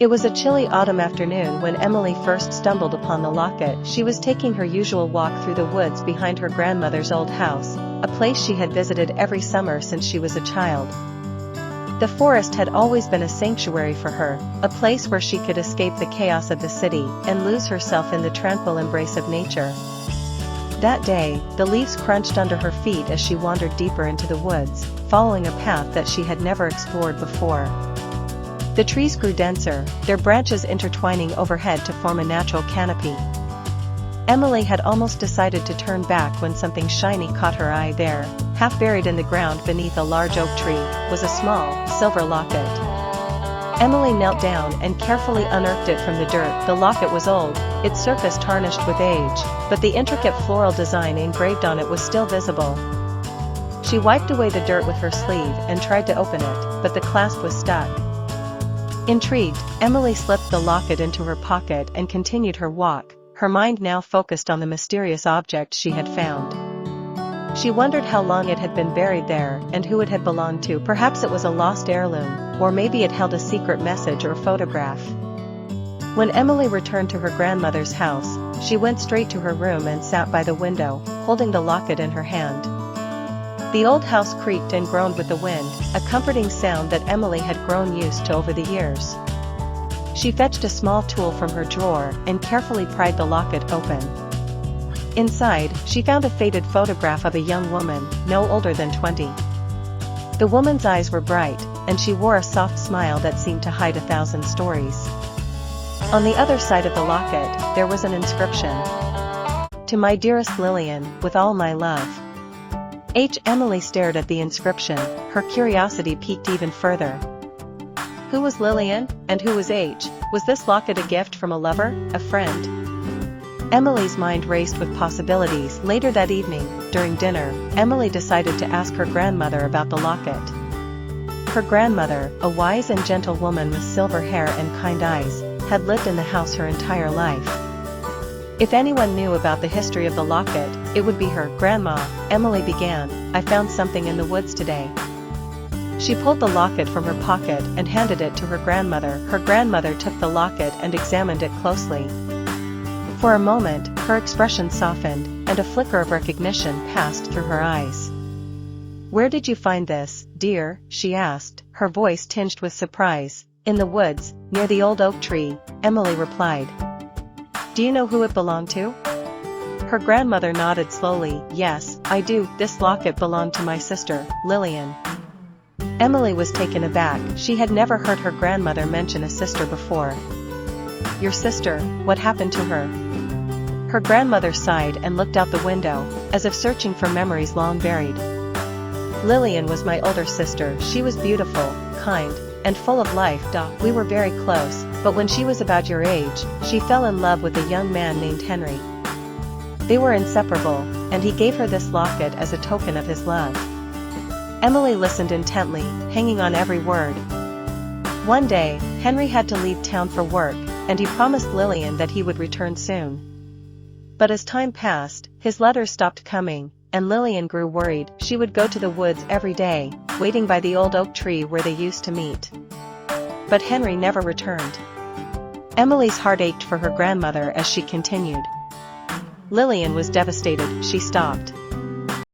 It was a chilly autumn afternoon when Emily first stumbled upon the locket. She was taking her usual walk through the woods behind her grandmother's old house, a place she had visited every summer since she was a child. The forest had always been a sanctuary for her, a place where she could escape the chaos of the city and lose herself in the tranquil embrace of nature. That day, the leaves crunched under her feet as she wandered deeper into the woods, following a path that she had never explored before. The trees grew denser, their branches intertwining overhead to form a natural canopy. Emily had almost decided to turn back when something shiny caught her eye. There, half buried in the ground beneath a large oak tree, was a small, silver locket. Emily knelt down and carefully unearthed it from the dirt. The locket was old, its surface tarnished with age, but the intricate floral design engraved on it was still visible. She wiped away the dirt with her sleeve and tried to open it, but the clasp was stuck. Intrigued, Emily slipped the locket into her pocket and continued her walk, her mind now focused on the mysterious object she had found. She wondered how long it had been buried there and who it had belonged to. Perhaps it was a lost heirloom, or maybe it held a secret message or photograph. When Emily returned to her grandmother's house, she went straight to her room and sat by the window, holding the locket in her hand. The old house creaked and groaned with the wind, a comforting sound that Emily had grown used to over the years. She fetched a small tool from her drawer and carefully pried the locket open. Inside, she found a faded photograph of a young woman, no older than 20. The woman's eyes were bright, and she wore a soft smile that seemed to hide 1,000 stories. On the other side of the locket, there was an inscription. To my dearest Lillian, with all my love. Emily stared at the inscription, her curiosity piqued even further. Who was Lillian, and who was H? Was this locket a gift from a lover, a friend? Emily's mind raced with possibilities. Later that evening, during dinner, Emily decided to ask her grandmother about the locket. Her grandmother, a wise and gentle woman with silver hair and kind eyes, had lived in the house her entire life. If anyone knew about the history of the locket, it would be her. Grandma, Emily began, I found something in the woods today. She pulled the locket from her pocket and handed it to her grandmother. Her grandmother took the locket and examined it closely. For a moment, her expression softened, and a flicker of recognition passed through her eyes. Where did you find this, dear? She asked, her voice tinged with surprise. In the woods, near the old oak tree, Emily replied. Do you know who it belonged to? Her grandmother nodded slowly. Yes, I do. This locket belonged to my sister, Lillian. Emily was taken aback. She had never heard her grandmother mention a sister before. Your sister, what happened to her? Her grandmother sighed and looked out the window, as if searching for memories long buried. Lillian was my older sister. She was beautiful, kind, and full of life. We were very close, but when she was about your age, she fell in love with a young man named Henry. They were inseparable, and he gave her this locket as a token of his love. Emily listened intently, hanging on every word. One day, Henry had to leave town for work, and he promised Lillian that he would return soon. But as time passed, his letters stopped coming, and Lillian grew worried. She would go to the woods every day, waiting by the old oak tree where they used to meet. But Henry never returned. Emily's heart ached for her grandmother as she continued. Lillian was devastated. She stopped.